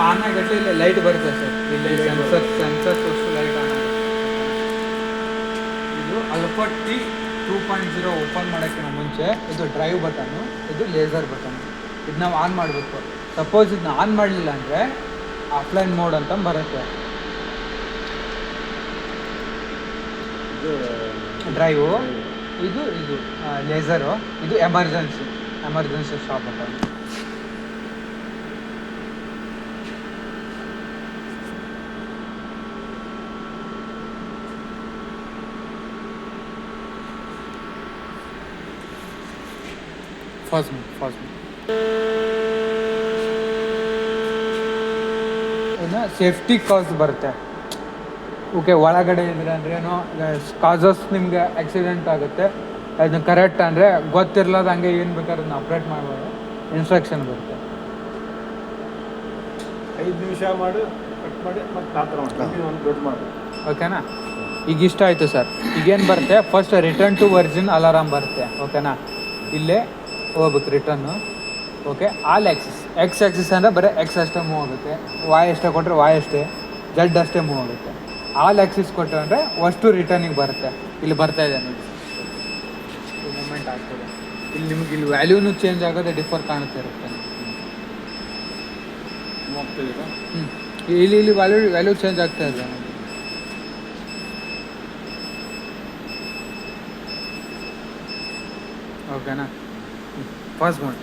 On ಆಗಟ್ಟೆ ಇಲ್ಲಿ light ಬರುತ್ತೆ sir. ಇಲ್ಲಿ ಸೆನ್ಸರ್ಸ್ ಅಷ್ಟು ಲೈಟ್ ಆನ್ ಆಗುತ್ತೆ. ಇದು ಅಲ್ಫಾ ಟಿ 2.0 ಓಪನ್ ಮಾಡೋಕ್ಕಿಂತ ಮುಂಚೆ ಇದು ಡ್ರೈವ್ ಬಟನ್ನು, ಇದು ಲೇಸರ್ ಬಟನ್. ಇದು ನಾವು ಆನ್ ಮಾಡಬೇಕು. ಸಪೋಸ್ ಇದನ್ನ ಆನ್ ಮಾಡಲಿಲ್ಲ ಅಂದರೆ ಆಫ್ಲೈನ್ ಮೋಡ್ ಅಂತ ಬರುತ್ತೆ. ಡ್ರೈವು, ಇದು ಲೇಸರು, ಇದು ಎಮರ್ಜೆನ್ಸಿ ಸ್ಟಾಪ್ ಬಟನ್. ಫಾಸ್ಟ್ ಇನ್ನು ಸೇಫ್ಟಿ ಕಾಸ್ ಬರುತ್ತೆ. ಓಕೆ, ಒಳಗಡೆ ಇದ್ರೆ ಅಂದ್ರೇನು ಕಾಸಸ್ ನಿಮಗೆ ಆಕ್ಸಿಡೆಂಟ್ ಆಗುತ್ತೆ. ಅದನ್ನ ಕರೆಕ್ಟ್ ಅಂದರೆ ಗೊತ್ತಿರ್ಲಾದ ಹಂಗೆ ಏನು ಬೇಕಾದ್ರೆ ಅದನ್ನ ಆಪ್ರೇಟ್ ಮಾಡ್ಬೋದು. ಇನ್ಸ್ಟ್ರಕ್ಷನ್ ಬರುತ್ತೆ. 5 ನಿಮಿಷ ಮಾಡಿ ಕಟ್ ಮಾಡಿ ಮತ್ತೆ ಆ ಥರ ಮಾಡಿ ಒಂದು ದೊಡ್ಡ ಮಾಡಿ. ಓಕೆನಾ? ಈಗ ಇಷ್ಟ ಆಯಿತು ಸರ್. ಈಗೇನು ಬರುತ್ತೆ, first return to virgin alarm ಬರುತ್ತೆ. ಓಕೆನಾ? ಇಲ್ಲೇ ಹೋಗ್ಬೇಕು return. Okay, all axis. Axis ಅಂದರೆ ಬರೀ ಎಕ್ಸ್ ಅಷ್ಟೇ ಮೂವ್ ಆಗುತ್ತೆ. ವಾಯ್ ಅಷ್ಟೇ ಕೊಟ್ಟರೆ ವಾಯ್ ಅಷ್ಟೇ, ಜಡ್ ಅಷ್ಟೇ ಮೂವ್ ಆಗುತ್ತೆ. ಆಲ್ ಆ್ಯಕ್ಸಿಸ್ ಕೊಟ್ಟರೆ ಅಂದರೆ ಅಷ್ಟು ರಿಟರ್ನಿಗೆ ಬರುತ್ತೆ. ಇಲ್ಲಿ ಬರ್ತಾ ಇದೆ ನೋಡಿ, ಮೂಮೆಂಟ್ ಆಗ್ತದೆ. ಇಲ್ಲಿ ನಿಮ್ಗೆ ಇಲ್ಲಿ ವ್ಯಾಲ್ಯೂನು ಚೇಂಜ್ ಆಗೋದೇ ಡಿಫರ್ ಕಾಣ್ತಾ ಇರುತ್ತೆ. ಇಲ್ಲಿ ವ್ಯಾಲ್ಯೂ ಚೇಂಜ್ ಆಗ್ತಾ ಇದೆ. ಓಕೆನಾ? ಫಾಸ್ಟ್ ಮಾಡಿ.